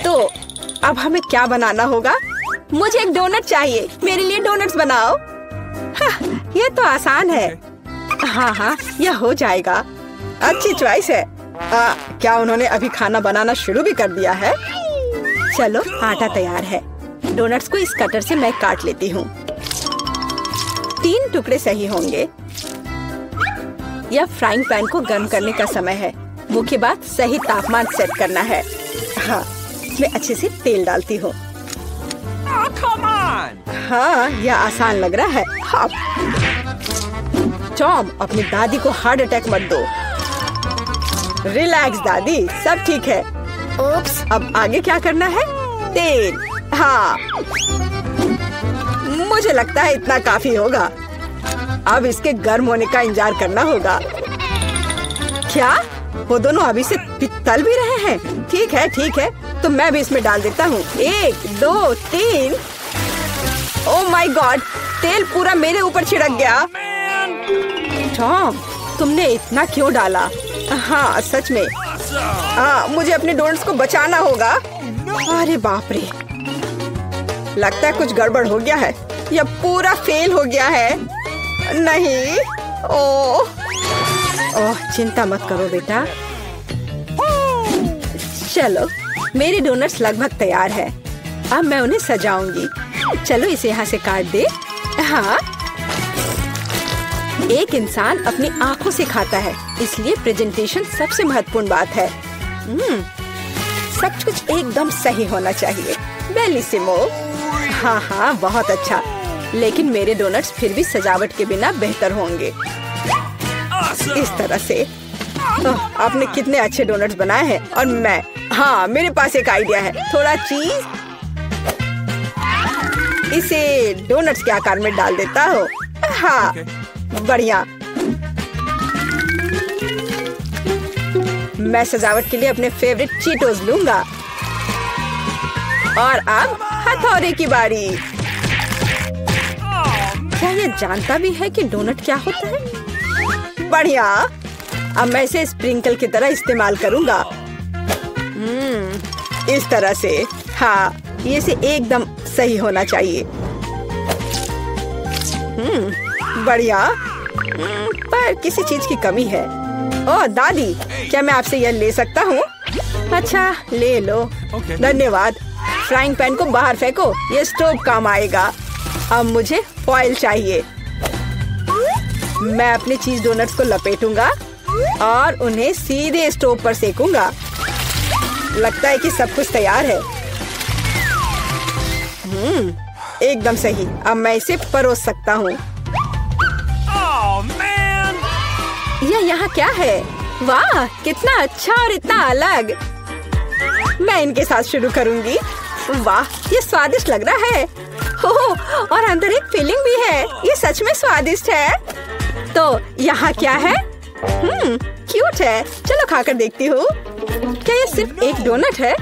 तो अब हमें क्या बनाना होगा? मुझे एक डोनट चाहिए। मेरे लिए डोनट्स बनाओ। हाँ, ये तो आसान है। हाँ हाँ, यह हो जाएगा। अच्छी चॉइस है। क्या उन्होंने अभी खाना बनाना शुरू भी कर दिया है? चलो, आटा तैयार है। डोनट्स को इस कटर से मैं काट लेती हूँ। 3 टुकड़े सही होंगे। यह फ्राइंग पैन को गर्म करने का समय है। मुख्य बात सही तापमान सेट करना है। हाँ, मैं अच्छे से तेल डालती हूँ। हाँ, यह आसान लग रहा है। हाँ। टॉम, अपनी दादी को हार्ट अटैक मत दो। रिलैक्स दादी, सब ठीक है। ओप्स, अब आगे क्या करना है? तेल। हाँ, मुझे लगता है इतना काफी होगा। अब इसके गर्म होने का इंतजार करना होगा। क्या वो दोनों अभी से तल भी रहे हैं? ठीक है, तो मैं भी इसमें डाल देता हूँ। 1 2 3। ओह माय गॉड, तेल पूरा मेरे ऊपर छिड़क गया। टॉम, तुमने इतना क्यों डाला? हाँ, सच में। मुझे अपने डोनट्स को बचाना होगा। अरे बाप रे, लगता है कुछ गड़बड़ हो गया है। यह पूरा फेल हो गया है। नहीं। ओह, चिंता मत करो बेटा। चलो, मेरे डोनट्स लगभग तैयार है। अब मैं उन्हें सजाऊंगी। चलो, इसे यहाँ से काट दे। हाँ, एक इंसान अपनी आंखों से खाता है, इसलिए प्रेजेंटेशन सबसे महत्वपूर्ण बात है। सब कुछ एकदम सही होना चाहिए। बेलिसिमो। हाँ, बहुत अच्छा। लेकिन मेरे डोनट्स फिर भी सजावट के बिना बेहतर होंगे। इस तरह से। आपने कितने अच्छे डोनट्स बनाए हैं। और मैं, हाँ, मेरे पास एक आइडिया है। थोड़ा चीज इसे डोनट्स के आकार में डाल देता हूँ। हाँ, बढ़िया। मैं सजावट के लिए अपने फेवरेट चीटोस लूंगा। और अब हथौड़े की बारी। क्या ये जानता भी है कि डोनट क्या होता है? बढ़िया। अब मैं इसे स्प्रिंकल की तरह इस्तेमाल करूंगा। इस तरह से। हाँ, ये से एकदम सही होना चाहिए। बढ़िया। पर किसी चीज की कमी है। ओह दादी, क्या मैं आपसे यह ले सकता हूँ? अच्छा, ले लो। धन्यवाद। फ्राइंग पैन को बाहर फेंको, ये स्टोव काम आएगा। अब मुझे फॉइल चाहिए। मैं अपने चीज डोनट्स को लपेटूंगा और उन्हें सीधे स्टोव पर सेकूंगा। लगता है कि सब कुछ तैयार है। एकदम सही। अब मैं इसे परोस सकता हूँ। यह यहाँ क्या है? वाह, कितना अच्छा और इतना अलग। मैं इनके साथ शुरू करूंगी। वाह, ये स्वादिष्ट लग रहा है। और अंदर एक फिलिंग भी है। ये सच में स्वादिष्ट है। तो यहाँ क्या है? क्यूट है। चलो खाकर देखती हूँ। क्या ये सिर्फ एक डोनट है?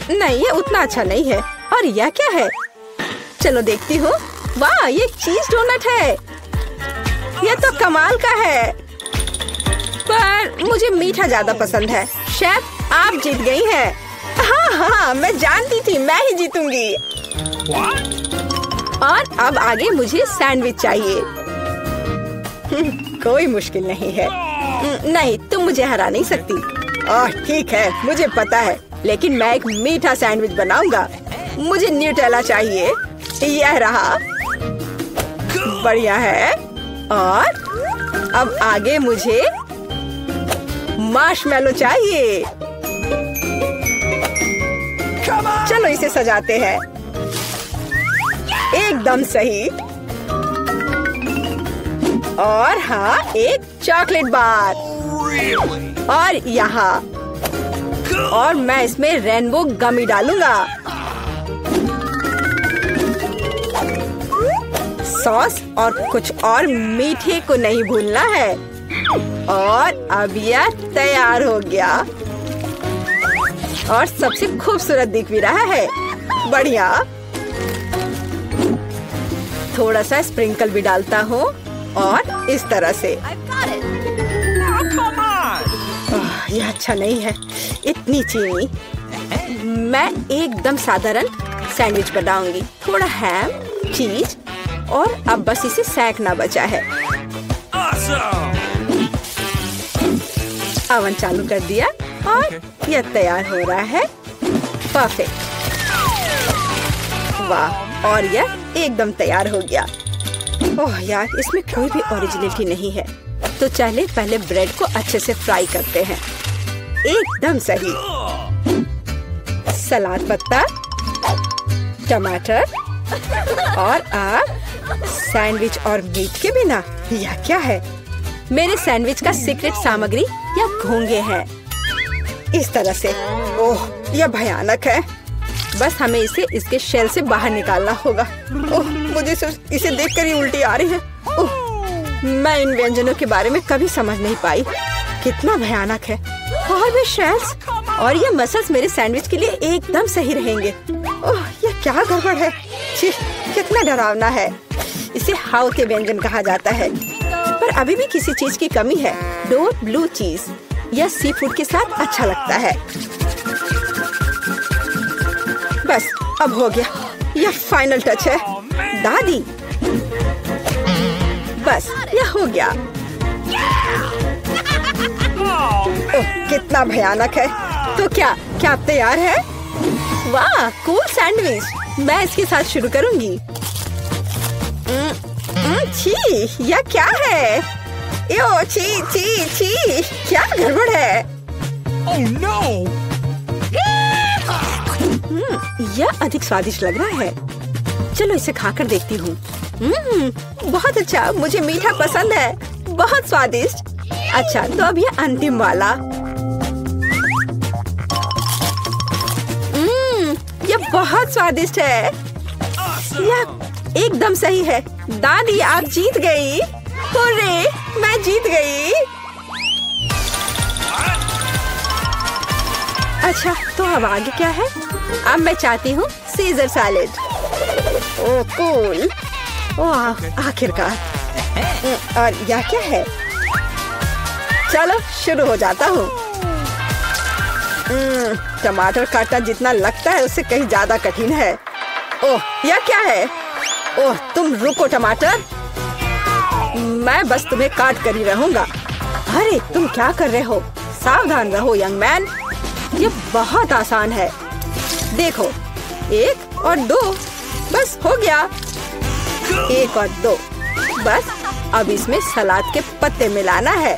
नहीं, ये उतना अच्छा नहीं है। और यह क्या है? चलो देखती हूँ। वाह, ये चीज डोनट है। यह तो कमाल का है। पर मुझे मीठा ज्यादा पसंद है। शेफ, आप जीत गई हैं। हाँ, मैं जानती थी मैं ही जीतूंगी। और अब आगे मुझे सैंडविच चाहिए। कोई मुश्किल नहीं है। नहीं, तुम मुझे हरा नहीं सकती। ठीक है, मुझे पता है। लेकिन मैं एक मीठा सैंडविच बनाऊंगा। मुझे न्यूटेला चाहिए। यह रहा। बढ़िया है। और अब आगे मुझे मार्शमैलो चाहिए। चलो इसे सजाते हैं। एकदम सही। और हाँ, एक चॉकलेट बार। और यहाँ। और मैं इसमें रेनबो गमी डालूंगा। सॉस और कुछ और मीठे को नहीं भूलना है। और अब यह तैयार हो गया। और सबसे खूबसूरत दिख भी रहा है। बढ़िया। थोड़ा सा स्प्रिंकल भी डालता हूँ। और इस तरह से। यह अच्छा नहीं है। इतनी चीनी। मैं एकदम साधारण सैंडविच बनाऊंगी। थोड़ा हैम, चीज और अब बस इसे सेंकना बचा है। ओवन चालू कर दिया और यह तैयार हो रहा है। परफेक्ट। वाह, और यह एकदम तैयार हो गया। ओह यार, इसमें कोई भी ओरिजिनलिटी नहीं है। तो चलिए पहले ब्रेड को अच्छे से फ्राई करते हैं। एकदम सही। सलाद पत्ता, टमाटर और आप सैंडविच और मीट के बिना यह क्या है? मेरे सैंडविच का सीक्रेट सामग्री या घोंगे हैं। इस तरह से। ओह, यह भयानक है। बस हमें इसे इसके शेल से बाहर निकालना होगा। ओह, मुझे सिर्फ इसे देखकर ही उल्टी आ रही है। ओह, मैं इन व्यंजनों के बारे में कभी समझ नहीं पाई। कितना भयानक है। और भी शेल्स और ये मसल्स मेरे सैंडविच के लिए एकदम सही रहेंगे। ओह, यह क्या गड़बड़ है। छी, कितना डरावना है। इसे हाउ के व्यंजन कहा जाता है। पर अभी भी किसी चीज की कमी है। डोर ब्लू चीज। यह सी फूड के साथ अच्छा लगता है। बस अब हो गया। यह फाइनल टच है। दादी, बस यह हो गया। ओह, कितना भयानक है। तो क्या आप तैयार है? वाह, कूल सैंडविच। मैं इसके साथ शुरू करूंगी। छी, यह क्या है? यो, छी छी छी, क्या गड़बड़ है? Oh no! यह अधिक स्वादिष्ट लग रहा है। चलो इसे खाकर देखती हूँ। बहुत अच्छा, मुझे मीठा पसंद है। बहुत स्वादिष्ट। अच्छा, तो अब यह अंतिम वाला। यह बहुत स्वादिष्ट है। यह एकदम सही है। दादी, आप जीत गई। हुर्रे, मैं जीत गई। अच्छा, तो अब आगे क्या है? अब मैं चाहती हूँ सीजर सैलेड। ओह कूल। ओह, आखिरकार। और यह क्या है? चलो शुरू हो जाता हूँ। टमाटर काटना जितना लगता है उससे कहीं ज्यादा कठिन है। ओह, यह क्या है? ओह, तुम रुको टमाटर। मैं बस तुम्हें काट कर ही रहूंगा। अरे तुम क्या कर रहे हो? सावधान रहो यंग मैन। ये बहुत आसान है। देखो, 1 और 2, बस हो गया। 1 और 2, बस अब इसमें सलाद के पत्ते मिलाना है।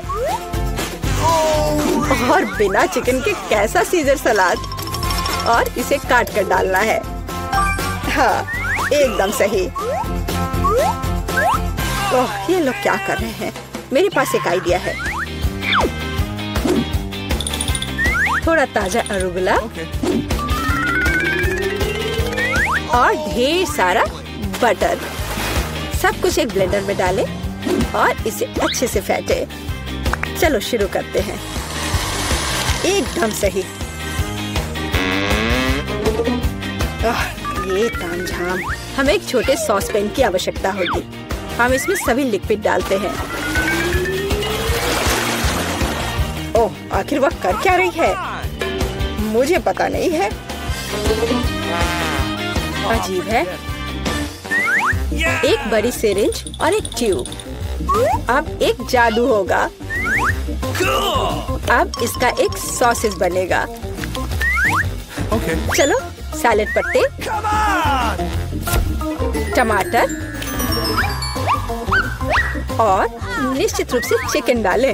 और बिना चिकन के कैसा सीजर सलाद। और इसे काट कर डालना है। हाँ, एकदम सही। ओह, ये लोग क्या कर रहे हैं? मेरे पास एक आइडिया है। थोड़ा ताजा अरुगुला और ढेर सारा बटर। सब कुछ एक ब्लेंडर में डालें और इसे अच्छे से फेंटे। चलो शुरू करते हैं। एकदम सही। ये तामझाम। हमें एक छोटे सॉस पैन की आवश्यकता होगी। हम इसमें सभी लिक्विड डालते हैं। ओह, आखिर वह कर क्या रही है? मुझे पता नहीं है। अजीब है। एक बड़ी सिरिंज और एक ट्यूब। अब एक जादू होगा। अब इसका एक सॉसेज बनेगा। चलो, सैलेड पत्ते, टमाटर और निश्चित रूप से चिकन डालें।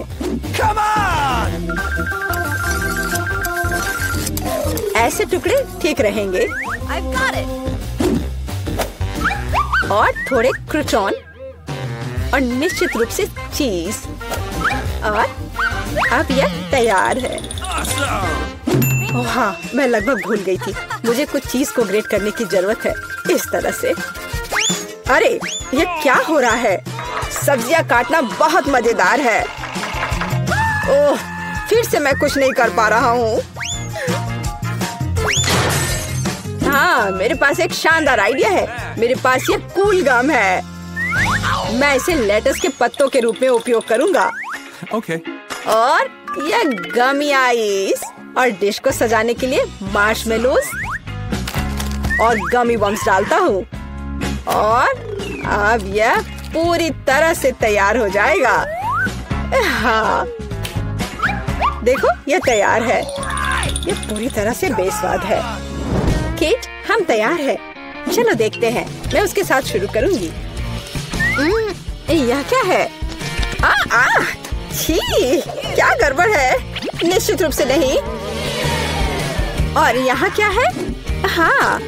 ऐसे टुकड़े ठीक रहेंगे। और थोड़े क्रूटॉन और निश्चित रूप से चीज। और अब यह तैयार है। ओह हाँ, मैं लगभग भूल गई थी। मुझे कुछ चीज को ग्रेट करने की जरूरत है। इस तरह से। अरे, ये क्या हो रहा है? सब्जियां काटना बहुत मजेदार है। ओह, फिर से मैं कुछ नहीं कर पा रहा हूँ। हाँ, मेरे पास एक शानदार आइडिया है। मेरे पास ये कूल गम है। मैं इसे लेटस के पत्तों के रूप में उपयोग करूंगा। Okay. और ये गमी आइस। और डिश को सजाने के लिए मार्शमेलोज और गमी बम्स डालता हूँ और अब यह पूरी तरह से तैयार हो जाएगा। हाँ देखो, यह तैयार है। यह पूरी तरह से बेस्वाद है। केट, हम तैयार हैं। चलो देखते हैं। मैं उसके साथ शुरू करूंगी। यह क्या है? छी, क्या गड़बड़ है? निश्चित रूप से नहीं। और यहाँ क्या है? हाँ,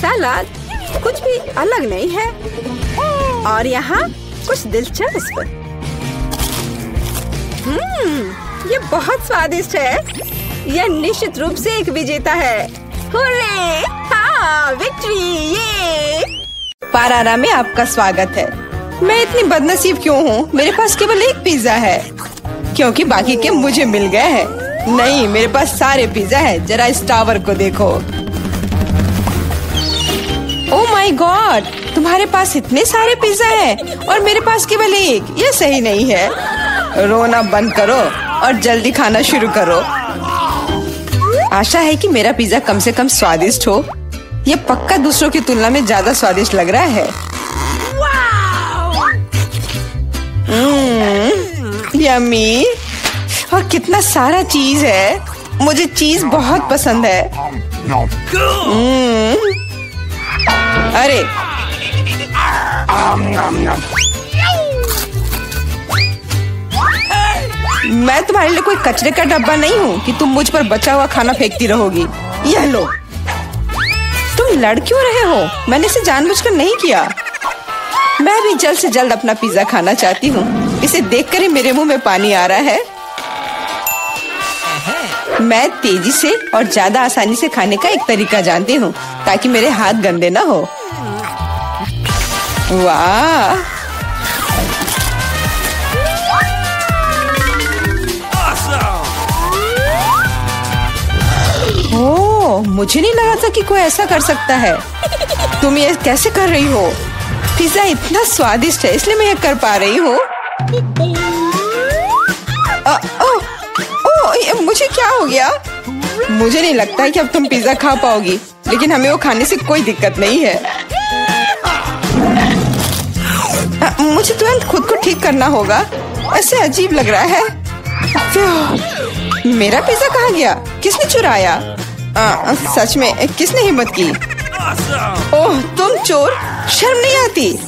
सलाद कुछ भी अलग नहीं है। और यहाँ कुछ दिलचस्प। ये बहुत स्वादिष्ट है। यह निश्चित रूप से एक विजेता है। हुर्रे! हाँ, विक्ट्री! ये पारारा में आपका स्वागत है। मैं इतनी बदनसीब क्यों हूँ? मेरे पास केवल एक पिज्जा है क्योंकि बाकी के मुझे मिल गए हैं। नहीं, मेरे पास सारे पिज्जा है। जरा इस टावर को देखो। ओह माय गॉड, तुम्हारे पास इतने सारे पिज्जा हैं और मेरे पास केवल एक। यह सही नहीं है। रोना बंद करो और जल्दी खाना शुरू करो। आशा है कि मेरा पिज्जा कम से कम स्वादिष्ट हो। यह पक्का दूसरों की तुलना में ज्यादा स्वादिष्ट लग रहा है। यम्मी। और कितना सारा चीज है। मुझे चीज बहुत पसंद है। अरे मैं तुम्हारे लिए कोई कचरे का डब्बा नहीं हूँ कि तुम मुझ पर बचा हुआ खाना फेंकती रहोगी। यह लो। तुम लड़ क्यों रहे हो? मैंने इसे जानबूझकर नहीं किया। मैं भी जल्द से जल्द अपना पिज्जा खाना चाहती हूँ। इसे देखकर ही मेरे मुंह में पानी आ रहा है। मैं तेजी से और ज्यादा आसानी से खाने का एक तरीका जानती हूँ ताकि मेरे हाथ गंदे ना हो। वाह, ओह, मुझे नहीं लगा था कि कोई ऐसा कर सकता है। तुम ये कैसे कर रही हो? पिज्जा इतना स्वादिष्ट है इसलिए मैं ये कर पा रही हूँ। मुझे क्या हो गया? मुझे नहीं लगता है कि अब तुम पिज्जा खा पाओगी, लेकिन हमें वो खाने से कोई दिक्कत नहीं है। मुझे तुरंत खुद को ठीक करना होगा। ऐसे अजीब लग रहा है। मेरा पिज्जा कहाँ गया? किसने चुराया? सच में किसने हिम्मत की? ओह, तुम चोर! शर्म नहीं आती?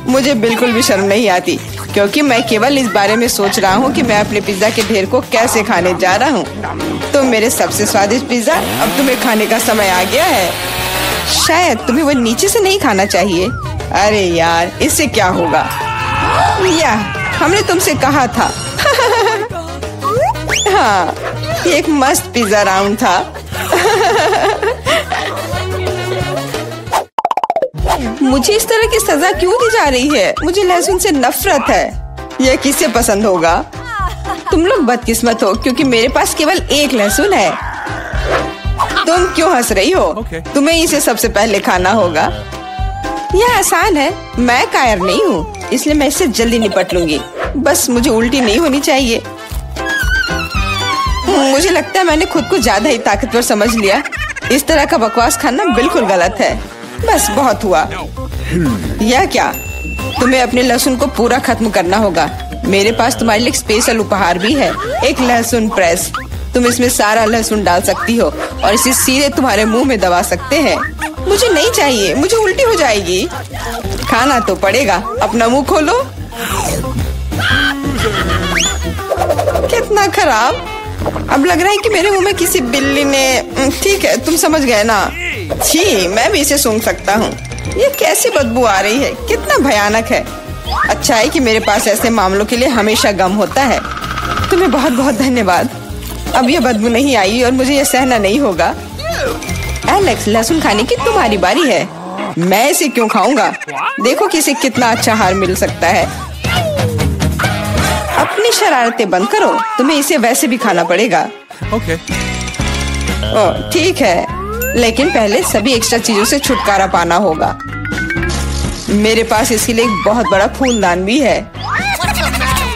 मुझे बिल्कुल भी शर्म नहीं आती क्योंकि मैं केवल इस बारे में सोच रहा हूँ कि मैं अपने पिज्जा के ढेर को कैसे खाने जा रहा हूँ। तो मेरे सबसे स्वादिष्ट पिज्जा अब तुम्हें खाने का समय आ गया है। शायद तुम्हें वो नीचे से नहीं खाना चाहिए। अरे यार, इससे क्या होगा? या हमने तुमसे कहा था। हाँ, ये एक मस्त पिज्जा राउंड था। मुझे इस तरह की सजा क्यों दी जा रही है? मुझे लहसुन से नफरत है। यह किसे पसंद होगा? तुम लोग बदकिस्मत हो क्योंकि मेरे पास केवल एक लहसुन है। तुम क्यों हंस रही हो? तुम्हें इसे सबसे पहले खाना होगा। यह आसान है। मैं कायर नहीं हूँ इसलिए मैं इससे जल्दी निपट लूंगी। बस मुझे उल्टी नहीं होनी चाहिए। मुझे लगता है मैंने खुद को ज्यादा ही ताकतवर समझ लिया। इस तरह का बकवास खाना बिल्कुल गलत है। बस बहुत हुआ। यह क्या? तुम्हें अपने लहसुन को पूरा खत्म करना होगा। मेरे पास तुम्हारे लिए एक स्पेशल उपहार भी है, एक लहसुन प्रेस। तुम इसमें सारा लहसुन डाल सकती हो और इसे सीधे तुम्हारे मुंह में दबा सकते हैं। मुझे नहीं चाहिए, मुझे उल्टी हो जाएगी। खाना तो पड़ेगा। अपना मुंह खोलो। कितना खराब। अब लग रहा है कि मेरे मुंह में किसी बिल्ली ने। ठीक है, तुम समझ गए ना। छी, मैं भी इसे सूंघ सकता हूँ। ये कैसी बदबू आ रही है? कितना भयानक है। अच्छा है कि मेरे पास ऐसे मामलों के लिए हमेशा गम होता है। तुम्हें बहुत बहुत धन्यवाद। अब ये बदबू नहीं आई और मुझे ये सहना नहीं होगा। एलेक्स, लहसुन खाने की तुम्हारी बारी है। मैं इसे क्यों खाऊंगा? देखो कि इसे कितना अच्छा आहार मिल सकता है। अपनी शरारतें बंद करो। तुम्हें इसे वैसे भी खाना पड़ेगा। ओके। ओह, ठीक है, लेकिन पहले सभी एक्स्ट्रा चीजों से छुटकारा पाना होगा। मेरे पास इसके लिए एक बहुत बड़ा फूलदान भी है।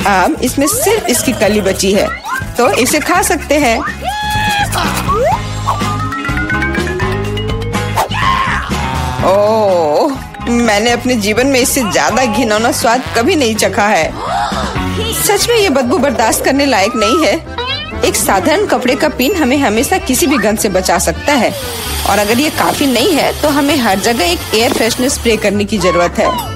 अब इसमें सिर्फ इसकी कली बची है, तो इसे खा सकते हैं। ओह, मैंने अपने जीवन में इससे ज्यादा घिनौना स्वाद कभी नहीं चखा है। सच में ये बदबू बर्दाश्त करने लायक नहीं है। एक साधारण कपड़े का पिन हमें हमेशा किसी भी गंध से बचा सकता है, और अगर ये काफी नहीं है तो हमें हर जगह एक एयर फ्रेशनर स्प्रे करने की जरूरत है।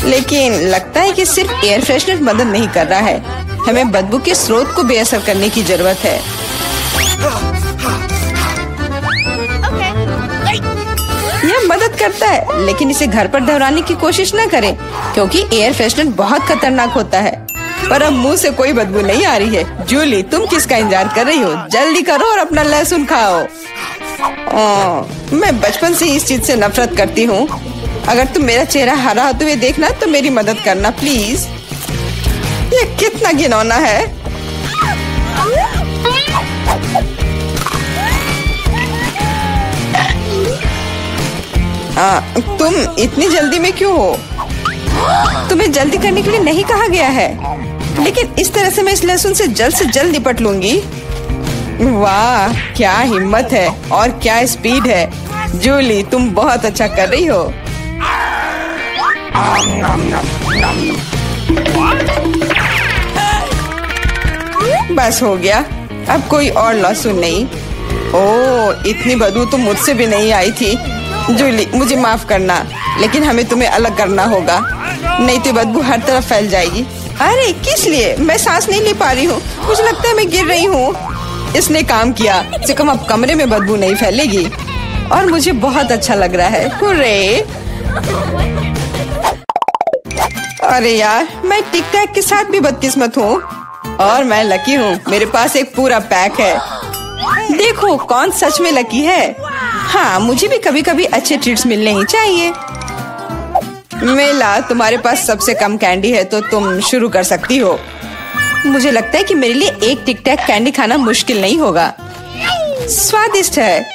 लेकिन लगता है कि सिर्फ एयर फ्रेशनर मदद नहीं कर रहा है, हमें बदबू के स्रोत को बेअसर करने की जरूरत है। यह मदद करता है, लेकिन इसे घर पर दोहराने की कोशिश न करें, क्योंकि एयर फ्रेशनर बहुत खतरनाक होता है। पर अब मुंह से कोई बदबू नहीं आ रही है। जूली, तुम किसका इंतजार कर रही हो? जल्दी करो और अपना लहसुन खाओ। मैं बचपन से इस चीज से नफरत करती हूँ। अगर तुम मेरा चेहरा हरा होते हुए देखना तो मेरी मदद करना प्लीज। ये कितना घिनौना है। तुम इतनी जल्दी में क्यों हो? तुम्हें जल्दी करने के लिए नहीं कहा गया है, लेकिन इस तरह से मैं इस लहसुन से जल्द निपट लूंगी। वाह, क्या हिम्मत है और क्या स्पीड है। जूली, तुम बहुत अच्छा कर रही हो। बस हो गया, अब कोई और लहसुन नहीं। ओह, इतनी बदबू तो मुझसे भी नहीं आई थी। जूली, मुझे माफ करना, लेकिन हमें तुम्हें अलग करना होगा, नहीं तो बदबू हर तरफ फैल जाएगी। अरे किस लिए? मैं सांस नहीं ले पा रही हूँ, मुझे लगता है मैं गिर रही हूँ। इसने काम किया, से कम अब कमरे में बदबू नहीं फैलेगी, और मुझे बहुत अच्छा लग रहा है। हुर्रे! अरे यार, मैं टिक टैक के साथ भी बदकिस्मत हूँ, और मैं लकी हूँ, मेरे पास एक पूरा पैक है। देखो कौन सच में लकी है। हाँ, मुझे भी कभी कभी अच्छे ट्रीट्स मिलने ही चाहिए। मेला, तुम्हारे पास सबसे कम कैंडी है, तो तुम शुरू कर सकती हो। मुझे लगता है कि मेरे लिए एक टिक टैक कैंडी खाना मुश्किल नहीं होगा। स्वादिष्ट है,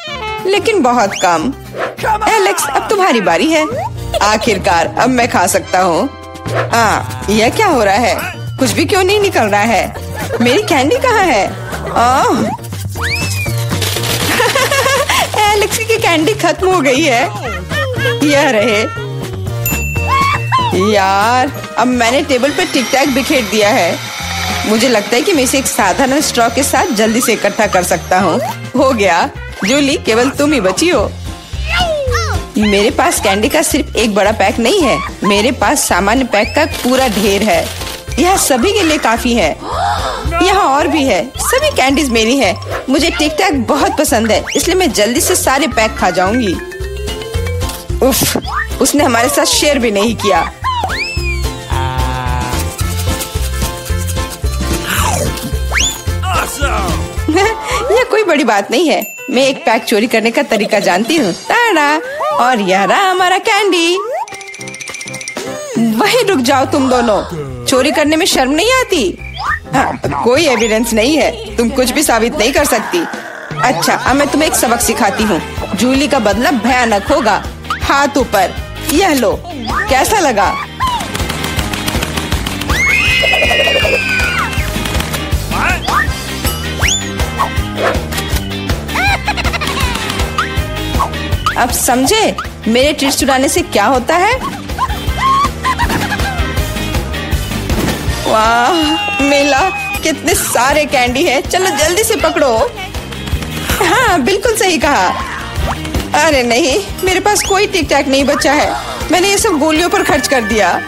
लेकिन बहुत कम। एलेक्स, अब तुम्हारी बारी है। आखिरकार अब मैं खा सकता हूँ। यह क्या हो रहा है? कुछ भी क्यों नहीं निकल रहा है? मेरी कैंडी कहाँ है? एलेक्स की कैंडी खत्म हो गई है। यह रहे। यार, अब मैंने टेबल पे टिक टैक बिखेर दिया है। मुझे लगता है कि मैं इसे एक साधारण स्ट्रॉ के साथ जल्दी से इकट्ठा कर सकता हूँ। हो गया। जूली, केवल तुम ही बची हो। मेरे पास कैंडी का सिर्फ एक बड़ा पैक नहीं है, मेरे पास सामान्य पैक का पूरा ढेर है। यह सभी के लिए काफी है। यहाँ और भी है। सभी कैंडीज मेरी है। मुझे टिक टैक बहुत पसंद है, इसलिए मैं जल्दी से सारे पैक खा जाऊंगी। उफ, उसने हमारे साथ शेयर भी नहीं किया। यह कोई बड़ी बात नहीं है। मैं एक पैक चोरी करने का तरीका जानती हूँ। ताड़ा! और यह रहा हमारा कैंडी। वहीं रुक जाओ तुम दोनों। चोरी करने में शर्म नहीं आती? कोई एविडेंस नहीं है, तुम कुछ भी साबित नहीं कर सकती। अच्छा, अब मैं तुम्हें एक सबक सिखाती हूँ। जूली का बदला भयानक होगा। हाथ ऊपर। यह लो, कैसा लगा? अब समझे मेरे ट्रीट चुराने से क्या होता है? वाह मेला, कितने सारे कैंडी हैं। चलो जल्दी से पकड़ो। हाँ, बिल्कुल सही कहा। अरे नहीं, मेरे पास कोई टिक टैक नहीं बचा है। मैंने ये सब गोलियों पर खर्च कर दिया।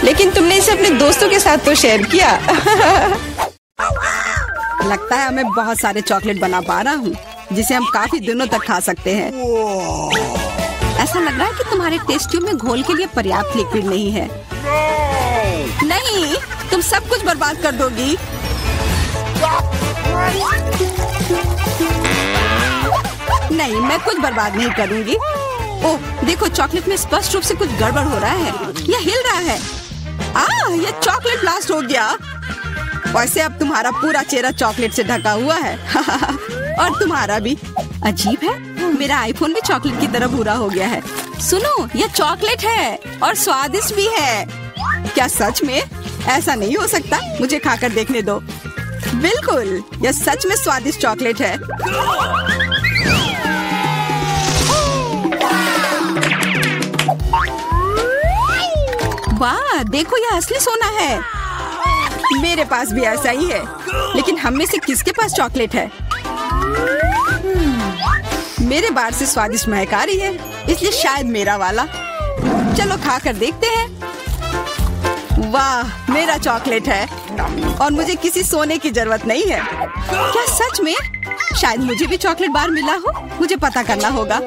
लेकिन तुमने इसे अपने दोस्तों के साथ तो शेयर किया। लगता है मैं बहुत सारे चॉकलेट बना पा रहा हूँ, जिसे हम काफी दिनों तक खा सकते हैं। ऐसा लग रहा है कि तुम्हारे टेस्ट ट्यूब में घोल के लिए पर्याप्त लिक्विड नहीं है। नहीं, तुम सब कुछ बर्बाद कर दोगी। नहीं, मैं कुछ बर्बाद नहीं करूंगी। ओह, देखो, चॉकलेट में स्पष्ट रूप से कुछ गड़बड़ हो रहा है। यह हिल रहा है। यह चॉकलेट ब्लास्ट हो गया। वैसे अब तुम्हारा पूरा चेहरा चॉकलेट से ढका हुआ है। और तुम्हारा भी। अजीब है, मेरा आईफोन भी चॉकलेट की तरह भूरा हो गया है। सुनो, यह चॉकलेट है और स्वादिष्ट भी है। क्या सच में? ऐसा नहीं हो सकता, मुझे खाकर देखने दो। बिल्कुल, यह सच में स्वादिष्ट चॉकलेट है। वाह, देखो यह असली सोना है। मेरे पास भी ऐसा ही है, लेकिन हम में से किसके पास चॉकलेट है? मेरे बार से स्वादिष्ट महक आ रही है, इसलिए शायद मेरा वाला। चलो खाकर देखते हैं। वाह, मेरा चॉकलेट है और मुझे किसी सोने की जरूरत नहीं है। क्या सच में? शायद मुझे भी चॉकलेट बार मिला हो, मुझे पता करना होगा।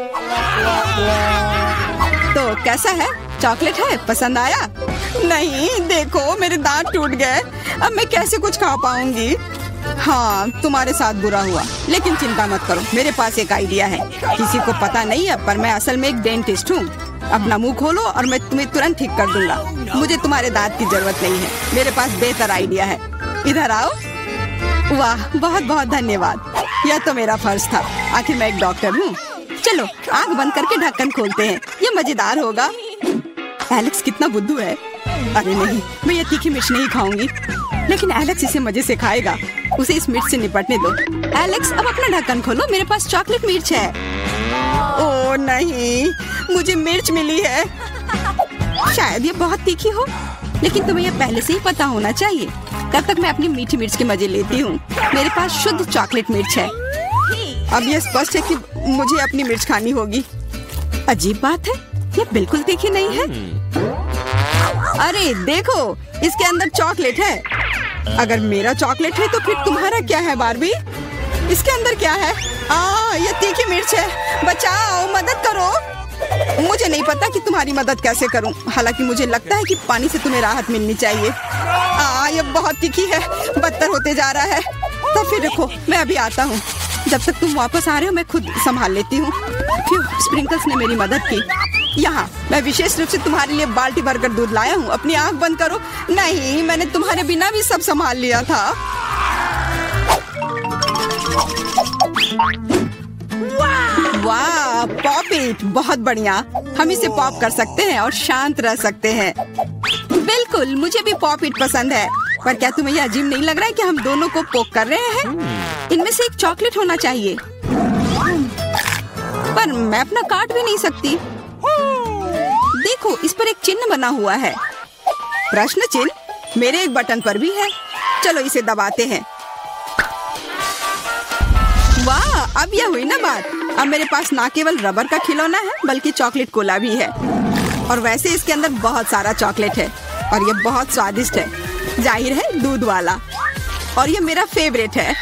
तो कैसा है? चॉकलेट है? पसंद आया? नहीं, देखो मेरे दांत टूट गए, अब मैं कैसे कुछ खा पाऊंगी। हाँ, तुम्हारे साथ बुरा हुआ, लेकिन चिंता मत करो, मेरे पास एक आइडिया है। किसी को पता नहीं है, पर मैं असल में एक डेंटिस्ट हूँ। अपना मुंह खोलो और मैं तुम्हें तुरंत ठीक कर दूंगा। मुझे तुम्हारे दांत की जरूरत नहीं है, मेरे पास बेहतर आइडिया है। इधर आओ। वाह, बहुत बहुत धन्यवाद, यह तो मेरा फर्ज था, आखिर मैं एक डॉक्टर हूँ। चलो आँख बंद करके ढक्कन खोलते हैं, ये मजेदार होगा। एलेक्स कितना बुद्धू है। अरे नहीं, मैं ये तीखी मिर्च नहीं खाऊंगी, लेकिन एलेक्स इसे मजे से खाएगा। उसे इस मिर्च से निपटने दो। एलेक्स, अब अपना ढक्कन खोलो, मेरे पास चॉकलेट मिर्च है। ओह नहीं, मुझे मिर्च मिली है। शायद ये बहुत तीखी हो, लेकिन तुम्हें यह पहले से ही पता होना चाहिए। तब तक मैं अपनी मीठी मिर्च के मजे लेती हूँ। मेरे पास शुद्ध चॉकलेट मिर्च है। अब यह स्पष्ट है कि मुझे अपनी मिर्च खानी होगी। अजीब बात है, ये बिल्कुल तीखी नहीं है। अरे देखो, इसके अंदर चॉकलेट है। अगर मेरा चॉकलेट है तो फिर तुम्हारा क्या है बार्बी? इसके अंदर क्या है? ये तीखी मिर्च है। बचाओ, मदद करो। मुझे नहीं पता कि तुम्हारी मदद कैसे करूं। हालांकि मुझे लगता है कि पानी से तुम्हें राहत मिलनी चाहिए। ये बहुत तीखी है, बदतर होते जा रहा है। तो फिर रखो, मैं अभी आता हूँ। जब तक तुम वापस आ रहे हो मैं खुद संभाल लेती हूँ। स्प्रिंकल्स ने मेरी मदद की। यहाँ मैं विशेष रूप से तुम्हारे लिए बाल्टी भरकर दूध लाया हूँ। अपनी आँख बंद करो। नहीं, मैंने तुम्हारे बिना भी सब संभाल लिया था। वाह, पॉप इट, बहुत बढ़िया। हम इसे पॉप कर सकते हैं और शांत रह सकते हैं। बिल्कुल, मुझे भी पॉप इट पसंद है। पर क्या तुम्हें यह अजीब नहीं लग रहा है कि हम दोनों को पोक कर रहे हैं? इनमें से एक चॉकलेट होना चाहिए, पर मैं अपना काट भी नहीं सकती। देखो, इस पर एक चिन्ह बना हुआ है। प्रश्न चिन्ह मेरे एक बटन पर भी है। चलो इसे दबाते हैं। वाह, अब यह हुई ना बात। अब मेरे पास ना केवल रबर का खिलौना है, बल्कि चॉकलेट कोला भी है। और वैसे इसके अंदर बहुत सारा चॉकलेट है और ये बहुत स्वादिष्ट है। जाहिर है, दूध वाला। और ये मेरा फेवरेट है।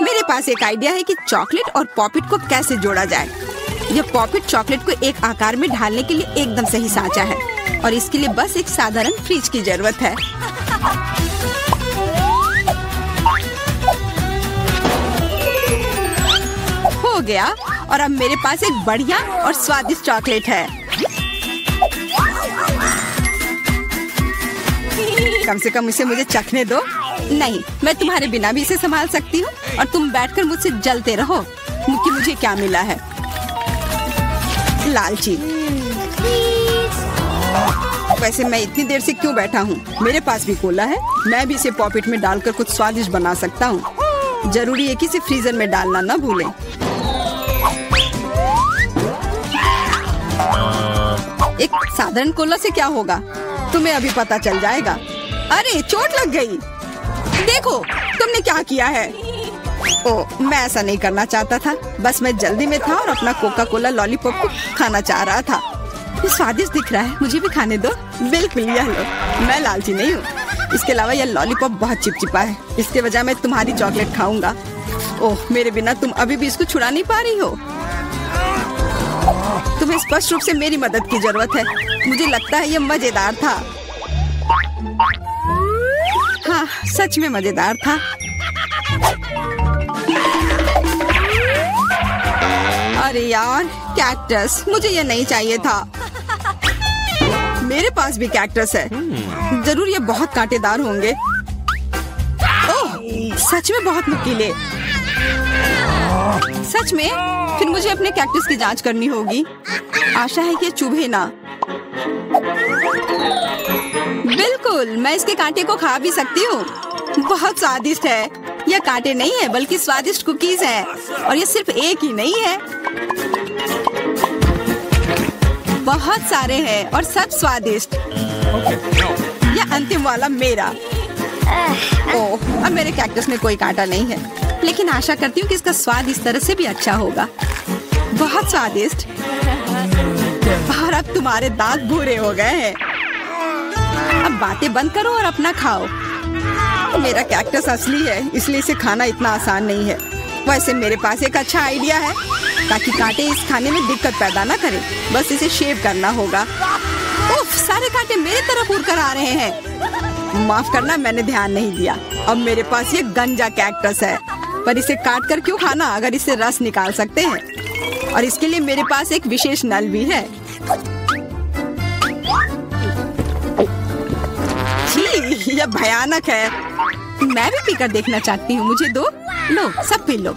मेरे पास एक आइडिया है कि चॉकलेट और पॉपिट को कैसे जोड़ा जाए। यह पॉपिट चॉकलेट को एक आकार में ढालने के लिए एकदम सही सांचा है और इसके लिए बस एक साधारण फ्रिज की जरूरत है। हो गया, और अब मेरे पास एक बढ़िया और स्वादिष्ट चॉकलेट है। कम से कम इसे मुझे चखने दो। नहीं, मैं तुम्हारे बिना भी इसे संभाल सकती हूँ और तुम बैठकर मुझसे जलते रहो कि मुझे क्या मिला है। लालची। वैसे मैं इतनी देर से क्यों बैठा हूँ? मेरे पास भी कोला है, मैं भी इसे पॉकेट में डालकर कुछ स्वादिष्ट बना सकता हूँ। जरूरी है कि इसे फ्रीजर में डालना न भूलें। एक साधारण कोला से क्या होगा, तुम्हें अभी पता चल जाएगा। अरे चोट लग गई। देखो तुमने क्या किया है। ओह, मैं ऐसा नहीं करना चाहता था, बस मैं जल्दी में था और अपना कोका कोला लॉलीपॉप को खाना चाह रहा था। ये स्वादिष्ट दिख रहा है, मुझे भी खाने दो। बिल्कुल, यह लो। मैं लालची नहीं हूँ। इसके अलावा यह लॉलीपॉप बहुत चिपचिपा है, इसके बजाय मैं तुम्हारी चॉकलेट खाऊंगा। ओह, मेरे बिना तुम अभी भी इसको छुड़ा नहीं पा रही हो। तुम्हें स्पष्ट रूप से मेरी मदद की जरूरत है। मुझे लगता है यह मजेदार था। हाँ, सच में मजेदार था। अरे यार, कैक्टस, मुझे ये नहीं चाहिए था। मेरे पास भी कैक्टस है, जरूर ये बहुत कांटेदार होंगे। ओह, सच में बहुत नुकीले। सच में? फिर मुझे अपने कैक्टस की जांच करनी होगी। आशा है कि चुभे ना। बिल्कुल, मैं इसके कांटे को खा भी सकती हूँ। बहुत स्वादिष्ट है। यह कांटे नहीं है बल्कि स्वादिष्ट कुकीज है, और ये सिर्फ एक ही नहीं है, बहुत सारे हैं और सब स्वादिष्ट। यह अंतिम वाला मेरा। ओह, अब मेरे कैक्टस में कोई कांटा नहीं है, लेकिन आशा करती हूँ कि इसका स्वाद इस तरह से भी अच्छा होगा। बहुत स्वादिष्ट। और अब तुम्हारे दांत भूरे हो गए हैं। अब बातें बंद करो और अपना खाओ। मेरा कैक्टस असली है, इसलिए इसे खाना इतना आसान नहीं है। वैसे मेरे पास एक अच्छा आइडिया है, ताकि कांटे इस खाने में दिक्कत पैदा ना करें। बस इसे शेव करना होगा। उफ, सारे कांटे मेरे तरफ उड़ कर आ रहे हैं। माफ करना, मैंने ध्यान नहीं दिया। अब मेरे पास ये गंजा कैक्टस है, पर इसे काट कर क्यों खाना अगर इससे रस निकाल सकते हैं। और इसके लिए मेरे पास एक विशेष नल भी है। छी, यह भयानक है। मैं भी पीकर देखना चाहती हूँ। मुझे दो। लो, सब पी लो।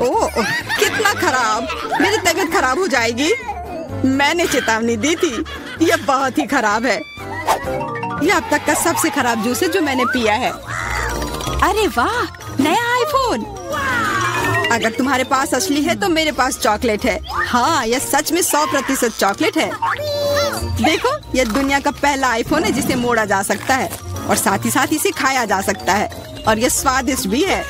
ओह, कितना खराब। मेरी तबीयत खराब हो जाएगी। मैंने चेतावनी दी थी। यह बहुत ही खराब है। यह अब तक का सबसे खराब जूस है जो मैंने पिया है। अरे वाह, नया आईफोन। अगर तुम्हारे पास असली है तो मेरे पास चॉकलेट है। हाँ, यह सच में 100% चॉकलेट है। देखो, यह दुनिया का पहला आईफोन है जिसे मोड़ा जा सकता है, और साथ ही साथ इसे खाया जा सकता है, और यह स्वादिष्ट भी है।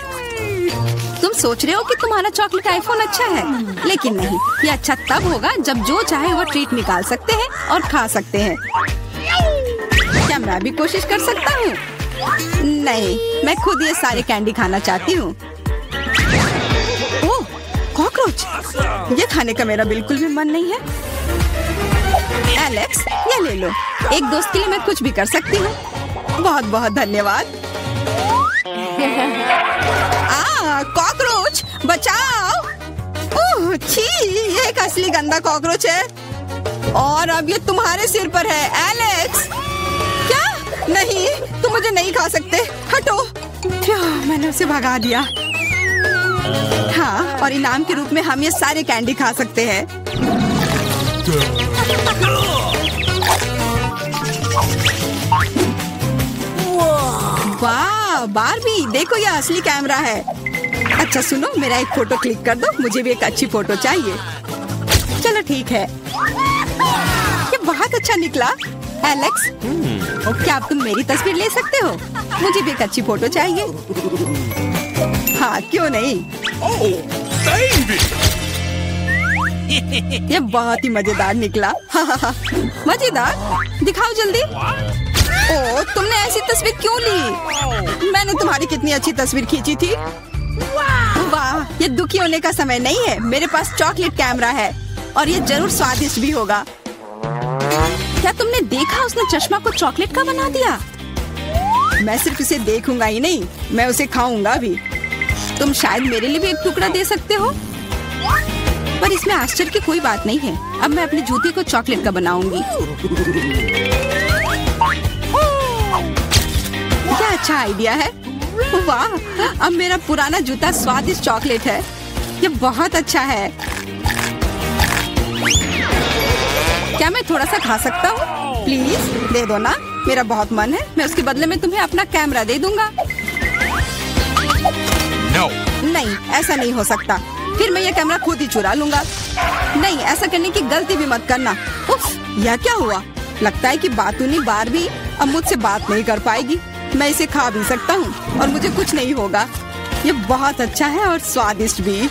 तुम सोच रहे हो कि तुम्हारा चॉकलेट आईफोन अच्छा है, लेकिन नहीं। यह अच्छा तब होगा जब जो चाहे वो ट्रीट निकाल सकते हैं और खा सकते हैं। क्या मैं भी कोशिश कर सकता हूँ? नहीं, मैं खुद ये सारे कैंडी खाना चाहती हूँ। ओह, कॉकरोच। ये खाने का मेरा बिल्कुल भी मन नहीं है। एलेक्स, ये ले लो। एक दोस्त के लिए मैं कुछ भी कर सकती हूँ। बहुत बहुत धन्यवाद। कॉकरोच, बचाओ। ओह छी, ये एक असली गंदा कॉकरोच है, और अब ये तुम्हारे सिर पर है। एलेक्स, क्या? नहीं, तुम मुझे नहीं खा सकते। हटो। मैंने उसे भगा दिया। हाँ, और इनाम के रूप में हम ये सारे कैंडी खा सकते हैं। वाह बार्बी, देखो यह असली कैमरा है। अच्छा सुनो, मेरा एक फोटो क्लिक कर दो। मुझे भी एक अच्छी फोटो चाहिए। चलो ठीक है। ये बहुत अच्छा निकला। एलेक्स, क्या अब तुम मेरी तस्वीर ले सकते हो? मुझे भी एक अच्छी फोटो चाहिए। हाँ, क्यों नहीं। ये बहुत ही मजेदार निकला। मजेदार? दिखाओ जल्दी। ओह, तुमने ऐसी तस्वीर क्यों ली? मैंने तुम्हारी कितनी अच्छी तस्वीर खींची थी। वाह, ये दुखी होने का समय नहीं है। मेरे पास चॉकलेट कैमरा है, और ये जरूर स्वादिष्ट भी होगा। क्या तुमने देखा, उसने चश्मा को चॉकलेट का बना दिया? मैं सिर्फ इसे देखूंगा ही नहीं, मैं उसे खाऊंगा भी। तुम शायद मेरे लिए भी एक टुकड़ा दे सकते हो, पर इसमें आश्चर्य की कोई बात नहीं है। अब मैं अपने जूते को चॉकलेट का बनाऊंगी। क्या अच्छा आइडिया है। वाह, अब मेरा पुराना जूता स्वादिष्ट चॉकलेट है। ये बहुत अच्छा है। क्या मैं थोड़ा सा खा सकता हूँ? प्लीज दे दो ना, मेरा बहुत मन है। मैं उसके बदले में तुम्हें अपना कैमरा दे दूंगा। No. नहीं, ऐसा नहीं हो सकता। फिर मैं ये कैमरा खुद ही चुरा लूंगा। नहीं, ऐसा करने की गलती भी मत करना। उफ, यह क्या हुआ? लगता है कि बातूनी बार्बी अब मुझसे बात नहीं कर पाएगी। मैं इसे खा भी सकता हूँ और मुझे कुछ नहीं होगा। ये बहुत अच्छा है और स्वादिष्ट भी।